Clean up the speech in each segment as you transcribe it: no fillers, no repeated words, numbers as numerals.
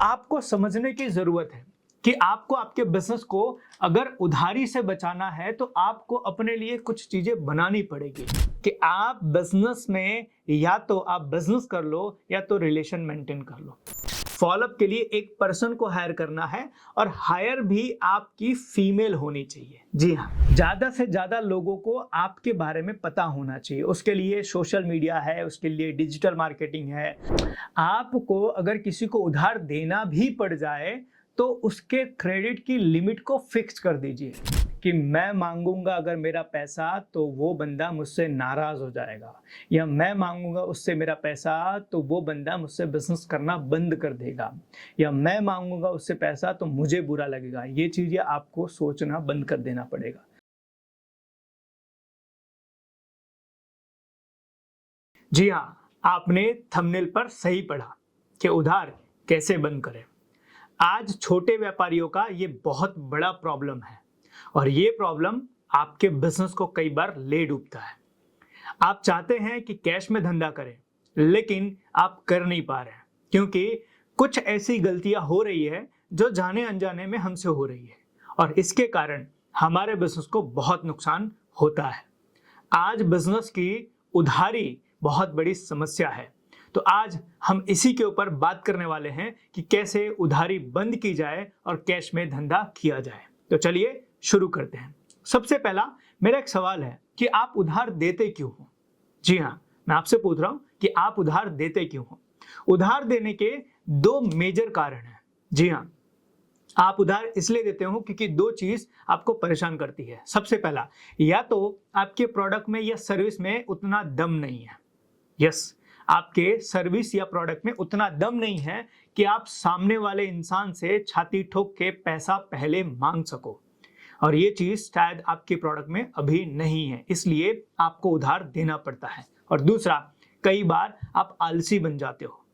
आपको समझने की जरूरत है कि आपको आपके बिजनेस को अगर उधारी से बचाना है तो आपको अपने लिए कुछ चीजें बनानी पड़ेगी कि आप बिजनेस में या तो आप बिजनेस कर लो या तो रिलेशन मेंटेन कर लो। फॉलोअप के लिए एक पर्सन को हायर करना है और हायर भी आपकी फीमेल होनी चाहिए। जी हाँ, ज्यादा से ज्यादा लोगों को आपके बारे में पता होना चाहिए। उसके लिए सोशल मीडिया है, उसके लिए डिजिटल मार्केटिंग है। आपको अगर किसी को उधार देना भी पड़ जाए तो उसके क्रेडिट की लिमिट को फिक्स कर दीजिए कि मैं मांगूंगा अगर मेरा पैसा तो वो बंदा मुझसे नाराज हो जाएगा, या मैं मांगूंगा उससे मेरा पैसा तो वो बंदा मुझसे बिजनेस करना बंद कर देगा, या मैं मांगूंगा उससे पैसा तो मुझे बुरा लगेगा। ये चीजें आपको सोचना बंद कर देना पड़ेगा। जी हाँ, आपने थंबनेल पर सही पढ़ा कि उधार कैसे बंद करें। आज छोटे व्यापारियों का ये बहुत बड़ा प्रॉब्लम है और ये प्रॉब्लम आपके बिजनेस को कई बार ले डूबता है। आप चाहते हैं कि कैश में धंधा करें, लेकिन आप कर नहीं पा रहे हैं क्योंकि कुछ ऐसी गलतियां हो रही है जो जाने अनजाने में हमसे हो रही है और इसके कारण हमारे बिजनेस को बहुत नुकसान होता है। आज बिजनेस की उधारी बहुत बड़ी समस्या है, तो आज हम इसी के ऊपर बात करने वाले हैं कि कैसे उधारी बंद की जाए और कैश में धंधा किया जाए। तो चलिए शुरू करते हैं। सबसे पहला मेरा एक सवाल है कि आप उधार देते क्यों हो? जी हाँ, मैं आपसे पूछ रहा हूं कि आप उधार देते क्यों हो? उधार देने के दो मेजर कारण हैं। जी हाँ, आप उधार इसलिए देते हो क्योंकि दो चीज आपको परेशान करती है। सबसे पहला, या तो आपके प्रोडक्ट में या सर्विस में उतना दम नहीं है। यस, आपके सर्विस या प्रोडक्ट में उतना दम नहीं है कि आप सामने वाले इंसान से छाती ठोक के पैसा पहले मांग सको, और ये चीज शायद आपके प्रोडक्ट में अभी नहीं है, इसलिए आपको उधार देना पड़ता है। और दूसरा, कई बार आप आलसी बन जाते हो।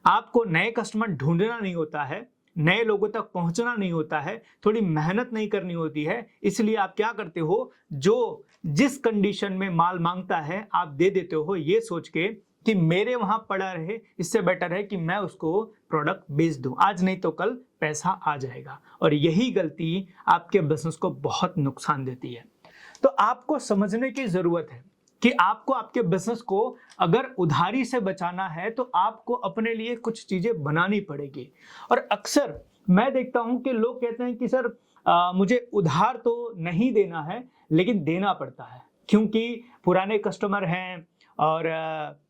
आपको नए कस्टमर ढूंढना नहीं होता है, नए लोगों तक पहुंचना नहीं होता है, थोड़ी मेहनत नहीं करनी होती है, इसलिए आप क्या करते हो, जो जिस कंडीशन में माल मांगता है आप दे देते हो ये सोच के कि मेरे वहां पड़ा रहे, इससे बेटर है कि मैं उसको प्रोडक्ट बेच दूं, आज नहीं तो कल पैसा आ जाएगा। और यही गलती आपके बिजनेस को बहुत नुकसान देती है। तो आपको समझने की जरूरत है कि आपको आपके बिजनेस को अगर उधारी से बचाना है तो आपको अपने लिए कुछ चीजें बनानी पड़ेगी। और अक्सर मैं देखता हूं कि लोग कहते हैं कि सर मुझे उधार तो नहीं देना है लेकिन देना पड़ता है क्योंकि पुराने कस्टमर हैं और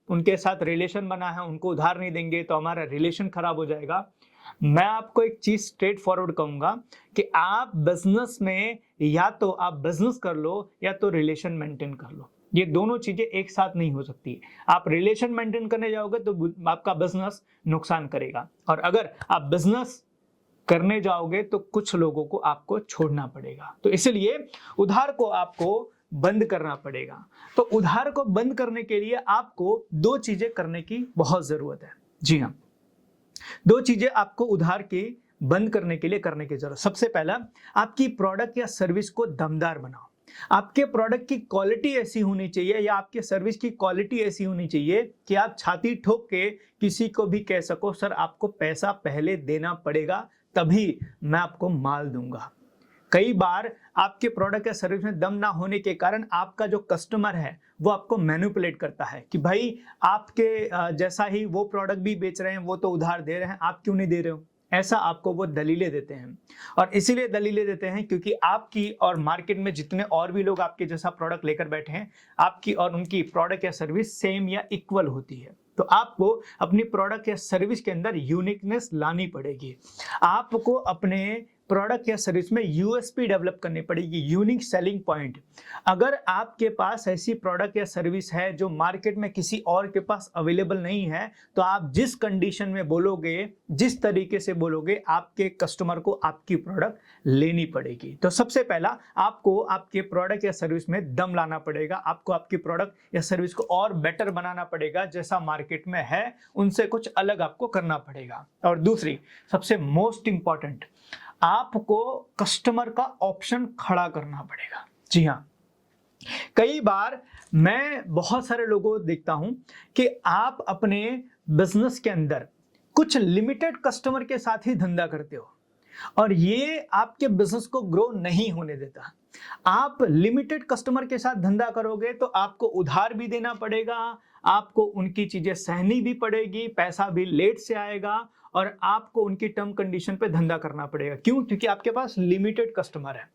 उनके साथ रिलेशन बना है, उनको उधार नहीं देंगे तो हमारा रिलेशन खराब हो जाएगा। मैं आपको एक चीज स्ट्रेट फॉरवर्ड कहूंगा कि आप बिजनेस में या तो आप बिजनेस कर लो या तो रिलेशन मेंटेन कर लो। ये दोनों चीजें एक साथ नहीं हो सकती। आप रिलेशन मेंटेन करने जाओगे तो आपका बिजनेस नुकसान करेगा, और अगर आप बिजनेस करने जाओगे तो कुछ लोगों को आपको छोड़ना पड़ेगा। तो इसलिए उधार को आपको बंद करना पड़ेगा। तो उधार को बंद करने के लिए आपको दो चीजें करने की बहुत जरूरत है। जी हाँ, दो चीजें आपको उधार की बंद करने के लिए करने की जरूरत। सबसे पहला, आपकी प्रोडक्ट या सर्विस को दमदार बनाओ। आपके प्रोडक्ट की क्वालिटी ऐसी होनी चाहिए या आपके सर्विस की क्वालिटी ऐसी होनी चाहिए कि आप छाती ठोक के किसी को भी कह सको सर आपको पैसा पहले देना पड़ेगा तभी मैं आपको माल दूंगा। कई बार आपके प्रोडक्ट या सर्विस में दम ना होने के कारण आपका जो कस्टमर है वो आपको मैनिपुलेट करता है कि भाई आपके जैसा ही वो प्रोडक्ट भी बेच रहे हैं, वो तो उधार दे रहे हैं, आप क्यों नहीं दे रहे हो। ऐसा आपको वो दलीलें देते हैं, और इसीलिए दलीलें देते हैं क्योंकि आपकी और मार्केट में जितने और भी लोग आपके जैसा प्रोडक्ट लेकर बैठे हैं, आपकी और उनकी प्रोडक्ट या सर्विस सेम या इक्वल होती है। तो आपको अपनी प्रोडक्ट या सर्विस के अंदर यूनिकनेस लानी पड़ेगी। आपको अपने प्रोडक्ट या सर्विस में यूएसपी डेवलप करनी पड़ेगी, यूनिक सेलिंग पॉइंट। अगर आपके पास ऐसी प्रोडक्ट या सर्विस है जो मार्केट में किसी और के पास अवेलेबल नहीं है, तो आप जिस कंडीशन में बोलोगे, जिस तरीके से बोलोगे, आपके कस्टमर को आपकी प्रोडक्ट लेनी पड़ेगी। तो सबसे पहला आपको आपके प्रोडक्ट या सर्विस में दम लाना पड़ेगा। आपको आपकी प्रोडक्ट या सर्विस को और बेटर बनाना पड़ेगा, जैसा मार्केट में है उनसे कुछ अलग आपको करना पड़ेगा। और दूसरी सबसे मोस्ट इंपॉर्टेंट, आपको कस्टमर का ऑप्शन खड़ा करना पड़ेगा। जी हाँ, कई बार मैं बहुत सारे लोगों को देखता हूं कि आप अपने बिजनेस के अंदर कुछ लिमिटेड कस्टमर के साथ ही धंधा करते हो और ये आपके बिजनेस को ग्रो नहीं होने देता। आप लिमिटेड कस्टमर के साथ धंधा करोगे तो आपको उधार भी देना पड़ेगा, आपको उनकी चीजें सहनी भी पड़ेगी, पैसा भी लेट से आएगा और आपको उनकी टर्म कंडीशन पे धंधा करना पड़ेगा। क्यों? क्योंकि आपके पास लिमिटेड कस्टमर है।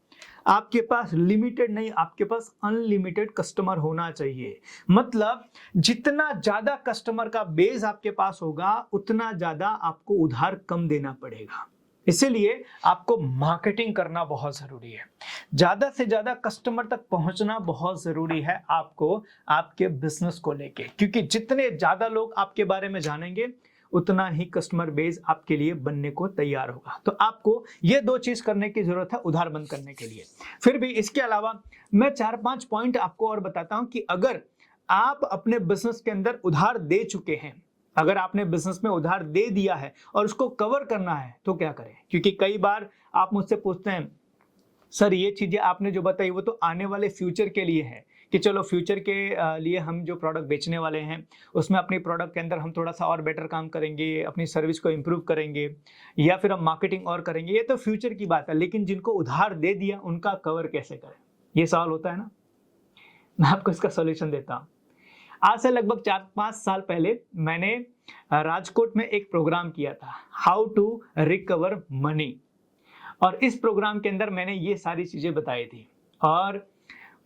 आपके पास लिमिटेड नहीं, आपके पास अनलिमिटेड कस्टमर होना चाहिए। मतलब जितना ज्यादा कस्टमर का बेस आपके पास होगा उतना ज्यादा आपको उधार कम देना पड़ेगा। इसीलिए आपको मार्केटिंग करना बहुत जरूरी है, ज्यादा से ज्यादा कस्टमर तक पहुंचना बहुत जरूरी है आपको आपके बिजनेस को लेके, क्योंकि जितने ज्यादा लोग आपके बारे में जानेंगे उतना ही कस्टमर बेस आपके लिए बनने को तैयार होगा। तो आपको ये 2 चीज करने की जरूरत है उधार बंद करने के लिए। फिर भी इसके अलावा मैं 4-5 पॉइंट आपको और बताता हूं कि अगर आप अपने बिजनेस के अंदर उधार दे चुके हैं, अगर आपने बिजनेस में उधार दे दिया है और उसको कवर करना है तो क्या करें। क्योंकि कई बार आप मुझसे पूछते हैं सर ये चीजें आपने जो बताई वो तो आने वाले फ्यूचर के लिए है, कि चलो फ्यूचर के लिए हम जो प्रोडक्ट बेचने वाले हैं उसमें अपनी प्रोडक्ट के अंदर हम थोड़ा सा और बेटर काम करेंगे, अपनी सर्विस को इम्प्रूव करेंगे या फिर हम मार्केटिंग और करेंगे, ये तो फ्यूचर की बात है। लेकिन जिनको उधार दे दिया उनका कवर कैसे करें, ये सवाल होता है ना। मैं आपको इसका सोल्यूशन देता हूँ। आज से लगभग 4-5 साल पहले मैंने राजकोट में एक प्रोग्राम किया था, हाउ टू रिकवर मनी, और इस प्रोग्राम के अंदर मैंने ये सारी चीजें बताई थी। और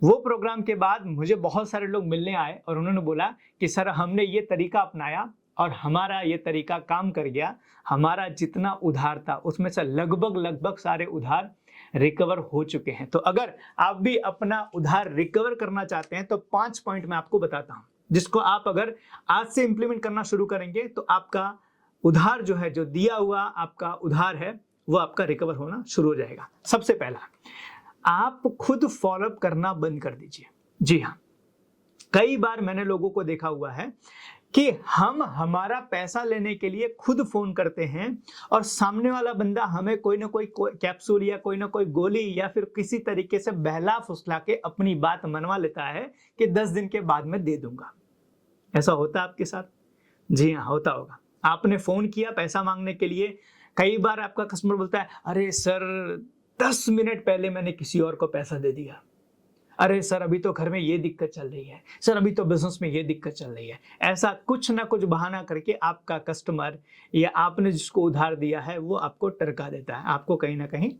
वो प्रोग्राम के बाद मुझे बहुत सारे लोग मिलने आए और उन्होंने बोला कि सर हमने ये तरीका अपनाया और हमारा ये तरीका काम कर गया, हमारा जितना उधार था उसमें से लगभग सारे उधार रिकवर हो चुके हैं। तो अगर आप भी अपना उधार रिकवर करना चाहते हैं तो 5 पॉइंट मैं आपको बताता हूं, जिसको आप अगर आज से इंप्लीमेंट करना शुरू करेंगे तो आपका उधार जो है, जो दिया हुआ आपका उधार है, वो आपका रिकवर होना शुरू हो जाएगा। सबसे पहला, आप खुद फॉलोअप करना बंद कर दीजिए। जी हाँ, कई बार मैंने लोगों को देखा हुआ है कि हम हमारा पैसा लेने के लिए खुद फोन करते हैं और सामने वाला बंदा हमें कोई ना कोई कैप्सूल या कोई ना कोई गोली या फिर किसी तरीके से बहला फुसला के अपनी बात मनवा लेता है कि 10 दिन के बाद में दे दूंगा। ऐसा होता है आपके साथ? जी हाँ, होता होगा। आपने फोन किया पैसा मांगने के लिए, कई बार आपका कस्टमर बोलता है अरे सर 10 मिनट पहले मैंने किसी और को पैसा दे दिया, अरे सर अभी तो घर में ये दिक्कत चल रही है, सर अभी तो बिजनेस में ये दिक्कत चल रही है। ऐसा कुछ ना कुछ बहाना करके आपका कस्टमर या आपने जिसको उधार दिया है वो आपको टरका देता है, आपको कहीं ना कहीं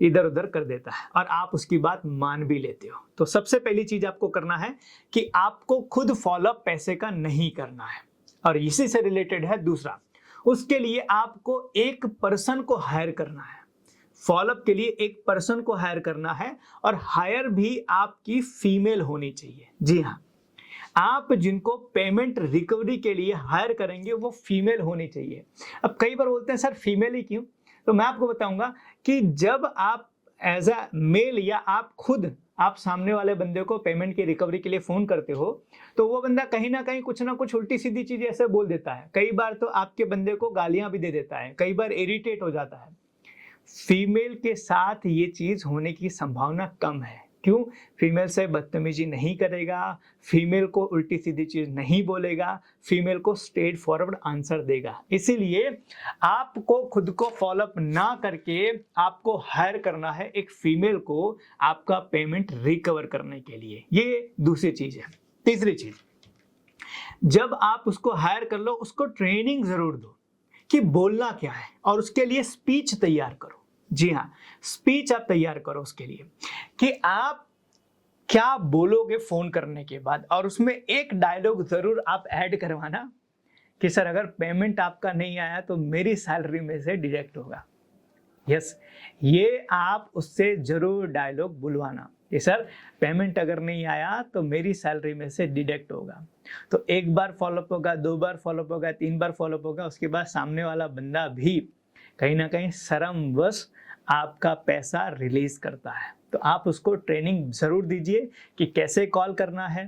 इधर उधर कर देता है और आप उसकी बात मान भी लेते हो। तो सबसे पहली चीज आपको करना है कि आपको खुद फॉलोअप पैसे का नहीं करना है। और इसी से रिलेटेड है दूसरा, उसके लिए आपको एक पर्सन को हायर करना है। फॉलोअप के लिए एक पर्सन को हायर करना है और हायर भी आपकी फीमेल होनी चाहिए। जी हाँ, आप जिनको पेमेंट रिकवरी के लिए हायर करेंगे वो फीमेल होनी चाहिए। अब कई बार बोलते हैं सर फीमेल ही क्यों, तो मैं आपको बताऊंगा कि जब आप एज अ मेल या आप खुद आप सामने वाले बंदे को पेमेंट की रिकवरी के लिए फोन करते हो तो वो बंदा कहीं ना कहीं कुछ ना कुछ उल्टी सीधी चीज ऐसे बोल देता है, कई बार तो आपके बंदे को गालियां भी दे देता है, कई बार इरिटेट हो जाता है। फीमेल के साथ ये चीज होने की संभावना कम है। क्यों? फीमेल से बदतमीजी नहीं करेगा, फीमेल को उल्टी सीधी चीज नहीं बोलेगा, फीमेल को स्ट्रेट फॉरवर्ड आंसर देगा। इसीलिए आपको खुद को फॉलोअप ना करके आपको हायर करना है एक फीमेल को आपका पेमेंट रिकवर करने के लिए। ये दूसरी चीज है। तीसरी चीज, जब आप उसको हायर कर लो उसको ट्रेनिंग जरूर दो कि बोलना क्या है और उसके लिए स्पीच तैयार करो। जी हाँ, स्पीच आप तैयार करो उसके लिए कि आप क्या बोलोगे फोन करने के बाद, और उसमें एक डायलॉग जरूर आप ऐड करवाना कि सर अगर पेमेंट आपका नहीं आया तो मेरी सैलरी में से डिडक्ट होगा। यस, ये आप उससे जरूर डायलॉग बुलवाना कि सर पेमेंट अगर नहीं आया तो मेरी सैलरी में से डिडक्ट होगा। तो एक बार फॉलोअप होगा, 2 बार फॉलोअप होगा, 3 बार फॉलोअप होगा, उसके बाद सामने वाला बंदा भी कहीं ना कहीं शर्मवश आपका पैसा रिलीज करता है। तो आप उसको ट्रेनिंग जरूर दीजिए कि कैसे कॉल करना है,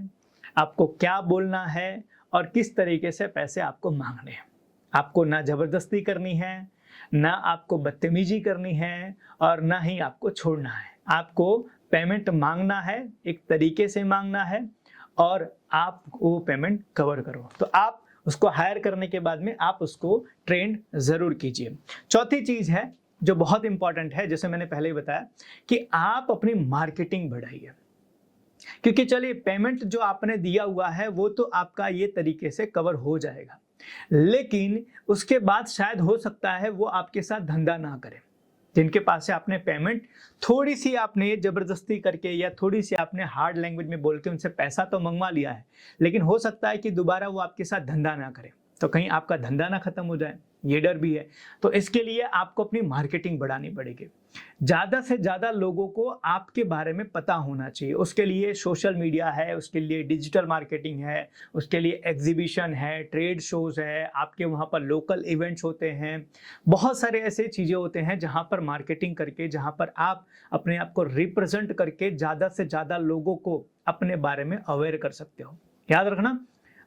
आपको क्या बोलना है और किस तरीके से पैसे आपको मांगने हैं। आपको ना जबरदस्ती करनी है, ना आपको बदतमीजी करनी है और ना ही आपको छोड़ना है। आपको पेमेंट मांगना है, एक तरीके से मांगना है और आप वो पेमेंट कवर करो। तो आप उसको हायर करने के बाद में आप उसको ट्रेंड जरूर कीजिए। चौथी चीज है जो बहुत इंपॉर्टेंट है, जैसे मैंने पहले ही बताया कि आप अपनी मार्केटिंग बढ़ाइए, क्योंकि चलिए पेमेंट जो आपने दिया हुआ है वो तो आपका ये तरीके से कवर हो जाएगा, लेकिन उसके बाद शायद हो सकता है वो आपके साथ धंधा ना करे। जिनके पास से आपने पेमेंट थोड़ी सी आपने जबरदस्ती करके या थोड़ी सी आपने हार्ड लैंग्वेज में बोल के उनसे पैसा तो मंगवा लिया है, लेकिन हो सकता है कि दोबारा वो आपके साथ धंधा ना करे, तो कहीं आपका धंधा ना खत्म हो जाए, ये डर भी है। तो इसके लिए आपको अपनी मार्केटिंग बढ़ानी पड़ेगी। ज़्यादा से ज़्यादा लोगों को आपके बारे में पता होना चाहिए। उसके लिए सोशल मीडिया है, उसके लिए डिजिटल मार्केटिंग है, उसके लिए एग्जीबिशन है, ट्रेड शोज है, आपके वहाँ पर लोकल इवेंट्स होते हैं, बहुत सारे ऐसे चीज़ें होते हैं जहाँ पर मार्केटिंग करके, जहाँ पर आप अपने आप को रिप्रेजेंट करके ज़्यादा से ज़्यादा लोगों को अपने बारे में अवेयर कर सकते हो। याद रखना,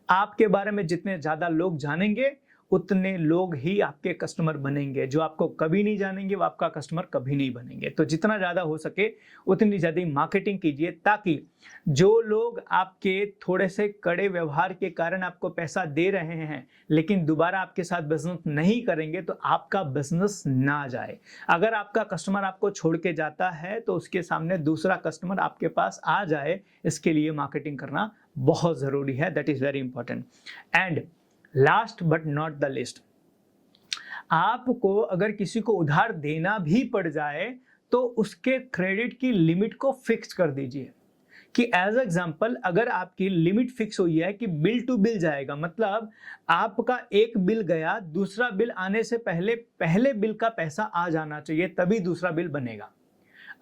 आपके बारे में जितने ज़्यादा लोग जानेंगे उतने लोग ही आपके कस्टमर बनेंगे। जो आपको कभी नहीं जानेंगे वो आपका कस्टमर कभी नहीं बनेंगे। तो जितना ज़्यादा हो सके उतनी ज़्यादा मार्केटिंग कीजिए, ताकि जो लोग आपके थोड़े से कड़े व्यवहार के कारण आपको पैसा दे रहे हैं लेकिन दोबारा आपके साथ बिजनेस नहीं करेंगे तो आपका बिजनेस ना जाए। अगर आपका कस्टमर आपको छोड़ के जाता है तो उसके सामने दूसरा कस्टमर आपके पास आ जाए, इसके लिए मार्केटिंग करना बहुत ज़रूरी है। That is very important. And last but not the list, आपको अगर किसी को उधार देना भी पड़ जाए तो उसके क्रेडिट की लिमिट को फिक्स कर दीजिए। कि एज एग्जांपल अगर आपकी लिमिट फिक्स हुई है कि बिल टू बिल जाएगा, मतलब आपका एक बिल गया, दूसरा बिल आने से पहले पहले बिल का पैसा आ जाना चाहिए, तभी दूसरा बिल बनेगा।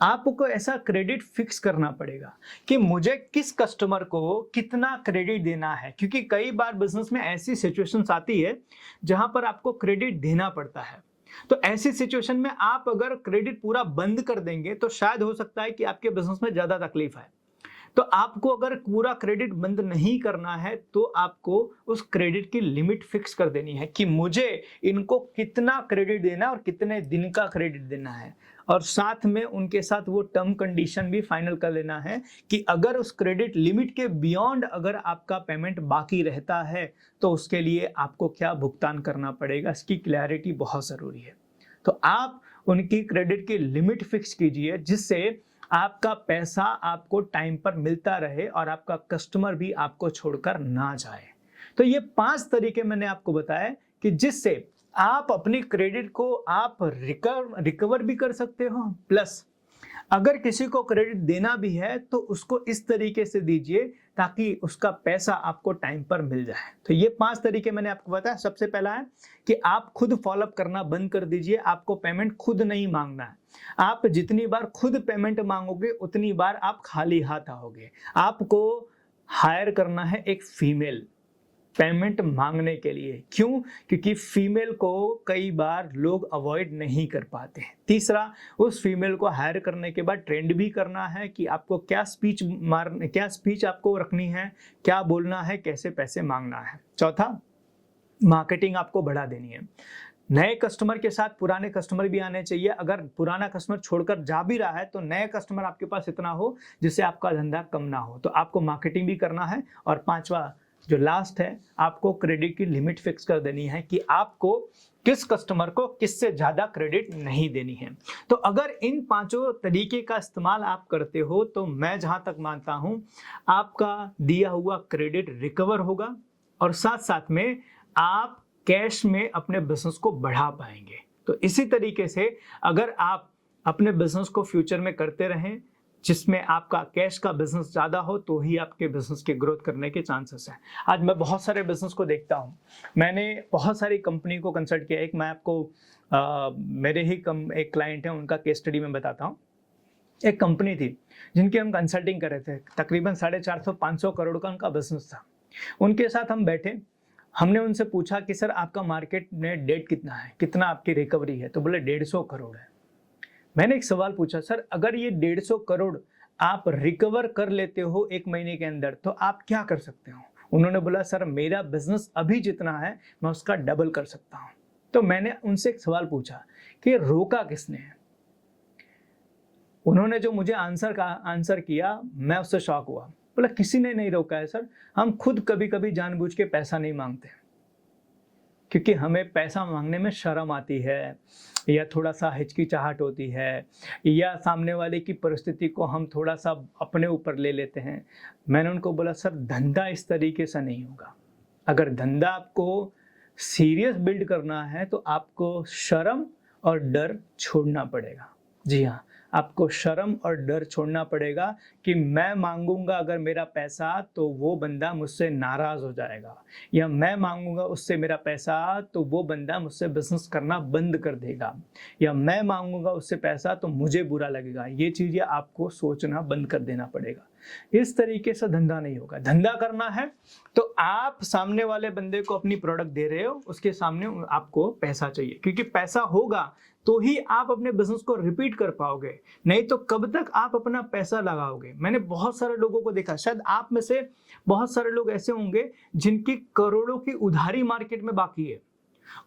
आपको ऐसा क्रेडिट फिक्स करना पड़ेगा कि मुझे किस कस्टमर को कितना क्रेडिट देना है, क्योंकि कई बार बिजनेस में ऐसी सिचुएशंस आती है जहां पर आपको क्रेडिट देना पड़ता है। तो ऐसी सिचुएशन में आप अगर क्रेडिट पूरा बंद कर देंगे तो शायद हो सकता है कि आपके बिजनेस में ज्यादा तकलीफ आए। तो आपको अगर पूरा क्रेडिट बंद नहीं करना है तो आपको उस क्रेडिट की लिमिट फिक्स कर देनी है कि मुझे इनको कितना क्रेडिट देना है और कितने दिन का क्रेडिट देना है, और साथ में उनके साथ वो टर्म कंडीशन भी फाइनल कर लेना है कि अगर उस क्रेडिट लिमिट के बियॉन्ड अगर आपका पेमेंट बाकी रहता है तो उसके लिए आपको क्या भुगतान करना पड़ेगा, इसकी क्लैरिटी बहुत ज़रूरी है। तो आप उनकी क्रेडिट की लिमिट फिक्स कीजिए जिससे आपका पैसा आपको टाइम पर मिलता रहे और आपका कस्टमर भी आपको छोड़कर ना जाए। तो ये 5 तरीके मैंने आपको बताए कि जिससे आप अपनी क्रेडिट को आप रिकवर भी कर सकते हो, प्लस अगर किसी को क्रेडिट देना भी है तो उसको इस तरीके से दीजिए ताकि उसका पैसा आपको टाइम पर मिल जाए। तो ये 5 तरीके मैंने आपको बताया। सबसे पहला है कि आप खुद फॉलोअप करना बंद कर दीजिए, आपको पेमेंट खुद नहीं मांगना है। आप जितनी बार खुद पेमेंट मांगोगे उतनी बार आप खाली हाथ आओगे। आपको हायर करना है एक फीमेल पेमेंट मांगने के लिए। क्यों? क्योंकि फीमेल को कई बार लोग अवॉइड नहीं कर पाते हैं। तीसरा, उस फीमेल को हायर करने के बाद ट्रेंड भी करना है कि आपको क्या स्पीच आपको रखनी है, क्या बोलना है, कैसे पैसे मांगना है। चौथा, मार्केटिंग आपको बढ़ा देनी है। नए कस्टमर के साथ पुराने कस्टमर भी आने चाहिए। अगर पुराना कस्टमर छोड़कर जा भी रहा है तो नए कस्टमर आपके पास इतना हो जिससे आपका धंधा कम ना हो। तो आपको मार्केटिंग भी करना है। और पांचवा जो लास्ट है, आपको क्रेडिट की लिमिट फिक्स कर देनी है कि आपको किस कस्टमर को किससे ज्यादा क्रेडिट नहीं देनी है। तो अगर इन 5 तरीके का इस्तेमाल आप करते हो तो मैं जहां तक मानता हूं आपका दिया हुआ क्रेडिट रिकवर होगा और साथ साथ में आप कैश में अपने बिजनेस को बढ़ा पाएंगे। तो इसी तरीके से अगर आप अपने बिजनेस को फ्यूचर में करते रहें जिसमें आपका कैश का बिजनेस ज़्यादा हो तो ही आपके बिजनेस के ग्रोथ करने के चांसेस हैं। आज मैं बहुत सारे बिजनेस को देखता हूँ, मैंने बहुत सारी कंपनी को कंसल्ट किया। एक मैं आपको मेरे ही एक क्लाइंट है उनका केस स्टडी में बताता हूँ। एक कंपनी थी जिनकी हम कंसल्टिंग कर रहे थे, तकरीबन 450-500 करोड़ का उनका बिजनेस था। उनके साथ हम बैठे, हमने उनसे पूछा कि सर आपका मार्केट में डेट कितना है, कितना आपकी रिकवरी है, तो बोले 150 करोड़ है। मैंने एक सवाल पूछा, सर अगर ये 150 करोड़ आप रिकवर कर लेते हो 1 महीने के अंदर तो आप क्या कर सकते हो? उन्होंने बोला सर मेरा बिजनेस अभी जितना है मैं उसका डबल कर सकता हूँ। तो मैंने उनसे एक सवाल पूछा कि रोका किसने है? उन्होंने जो मुझे आंसर किया मैं उससे शॉक हुआ। बोला किसी ने नहीं रोका है सर, हम खुद कभी कभी जानबूझ के पैसा नहीं मांगते। क्योंकि हमें पैसा मांगने में शर्म आती है या थोड़ा सा हिचकिचाहट होती है या सामने वाले की परिस्थिति को हम थोड़ा सा अपने ऊपर ले लेते हैं। मैंने उनको बोला सर धंधा इस तरीके से नहीं होगा। अगर धंधा आपको सीरियस बिल्ड करना है तो आपको शर्म और डर छोड़ना पड़ेगा। जी हाँ, आपको शर्म और डर छोड़ना पड़ेगा कि मैं मांगूंगा अगर मेरा पैसा तो वो बंदा मुझसे नाराज हो जाएगा, या मैं मांगूंगा उससे मेरा पैसा तो वो बंदा मुझसे बिजनेस करना बंद कर देगा, या मैं मांगूंगा उससे पैसा तो मुझे बुरा लगेगा। ये चीजें आपको सोचना बंद कर देना पड़ेगा। इस तरीके से धंधा नहीं होगा। धंधा करना है तो आप सामने वाले बंदे को अपनी प्रोडक्ट दे रहे हो, उसके सामने आपको पैसा चाहिए, क्योंकि पैसा होगा तो ही आप अपने बिजनेस को रिपीट कर पाओगे, नहीं तो कब तक आप अपना पैसा लगाओगे। मैंने बहुत सारे लोगों को देखा, शायद आप में से बहुत सारे लोग ऐसे होंगे जिनकी करोड़ों की उधारी मार्केट में बाकी है,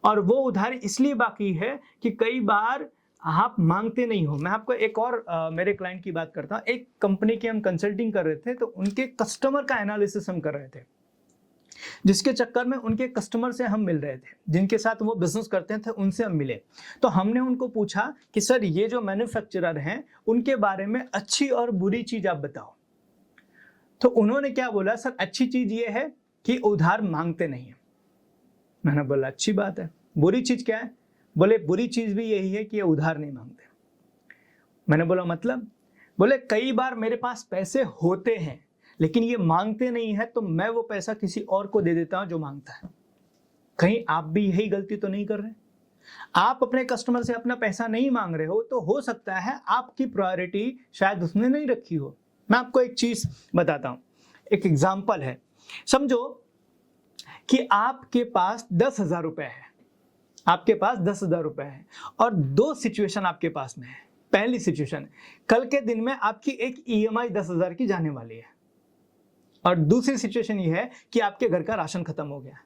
और वो उधारी इसलिए बाकी है कि कई बार आप मांगते नहीं हो। मैं आपको एक और मेरे क्लाइंट की बात करता हूँ। एक कंपनी की हम कंसल्टिंग कर रहे थे, तो उनके कस्टमर का एनालिसिस हम कर रहे थे, जिसके चक्कर में उनके कस्टमर से हम मिल रहे थे, जिनके साथ वो बिजनेस करते थे उनसे हम मिले। तो हमने उनको पूछा कि सर ये जो मैन्युफैक्चरर हैं उनके बारे में अच्छी और बुरी चीज आप बताओ। तो उन्होंने क्या बोला, सर अच्छी चीज ये है कि उधार मांगते नहीं है। मैंने बोला अच्छी बात है, बुरी चीज क्या है? बोले बुरी चीज भी यही है कि ये उधार नहीं मांगते। मैंने बोला मतलब? बोले कई बार मेरे पास पैसे होते हैं लेकिन ये मांगते नहीं है, तो मैं वो पैसा किसी और को दे देता हूं जो मांगता है। कहीं आप भी यही गलती तो नहीं कर रहे? आप अपने कस्टमर से अपना पैसा नहीं मांग रहे हो तो हो सकता है आपकी प्रायोरिटी शायद उसने नहीं रखी हो। मैं आपको एक चीज बताता हूं, एक एग्जाम्पल है। समझो कि आपके पास 10,000 रुपए है, आपके पास 10,000 रुपए है, और दो सिचुएशन आपके पास में है। पहली सिचुएशन, कल के दिन में आपकी एक EMI 10,000 की जाने वाली है, और दूसरी सिचुएशन ये है कि आपके घर का राशन खत्म हो गया।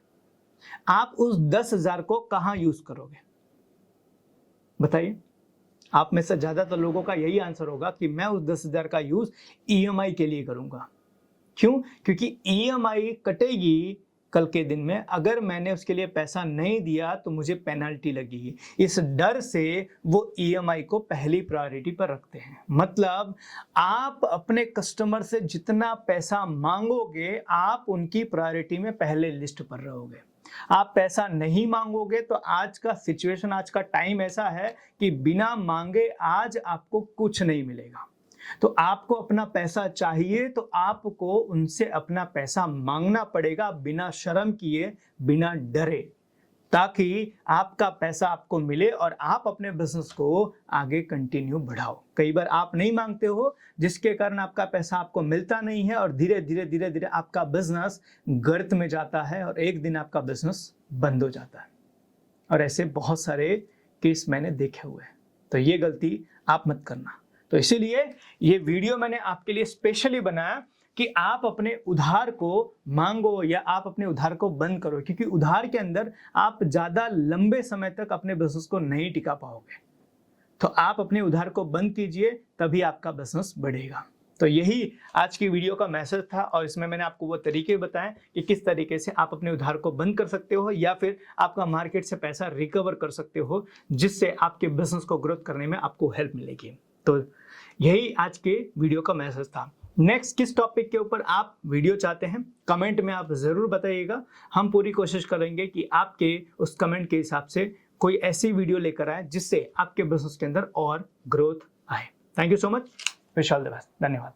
आप उस 10,000 को कहां यूज करोगे? बताइए। आप में से ज्यादातर लोगों का यही आंसर होगा कि मैं उस 10,000 का यूज EMI के लिए करूंगा। क्यों? क्योंकि EMI कटेगी कल के दिन में, अगर मैंने उसके लिए पैसा नहीं दिया तो मुझे पेनल्टी लगेगी। इस डर से वो EMI को पहली प्रायोरिटी पर रखते हैं। मतलब आप अपने कस्टमर से जितना पैसा मांगोगे आप उनकी प्रायोरिटी में पहले लिस्ट पर रहोगे। आप पैसा नहीं मांगोगे तो आज का सिचुएशन, आज का टाइम ऐसा है कि बिना मांगे आज आपको कुछ नहीं मिलेगा। तो आपको अपना पैसा चाहिए तो आपको उनसे अपना पैसा मांगना पड़ेगा, बिना शर्म किए, बिना डरे, ताकि आपका पैसा आपको मिले और आप अपने बिजनेस को आगे कंटिन्यू बढ़ाओ। कई बार आप नहीं मांगते हो, जिसके कारण आपका पैसा आपको मिलता नहीं है, और धीरे धीरे आपका बिजनेस गर्त में जाता है और एक दिन आपका बिजनेस बंद हो जाता है। और ऐसे बहुत सारे केस मैंने देखे हुए हैं। तो ये गलती आप मत करना। तो इसीलिए ये वीडियो मैंने आपके लिए स्पेशली बनाया कि आप अपने उधार को मांगो या आप अपने उधार को बंद करो, क्योंकि उधार के अंदर आप ज्यादा लंबे समय तक अपने बिजनेस को नहीं टिका पाओगे। तो आप अपने उधार को बंद कीजिए, तभी आपका बिजनेस बढ़ेगा। तो यही आज की वीडियो का मैसेज था, और इसमें मैंने आपको वो तरीके बताए कि किस तरीके से आप अपने उधार को बंद कर सकते हो या फिर आपका मार्केट से पैसा रिकवर कर सकते हो, जिससे आपके बिजनेस को ग्रोथ करने में आपको हेल्प मिलेगी। तो यही आज के वीडियो का मैसेज था। नेक्स्ट किस टॉपिक के ऊपर आप वीडियो चाहते हैं कमेंट में आप जरूर बताइएगा। हम पूरी कोशिश करेंगे कि आपके उस कमेंट के हिसाब से कोई ऐसी वीडियो लेकर आए जिससे आपके बिजनेस के अंदर और ग्रोथ आए। Thank you so much. Wish all the best. धन्यवाद।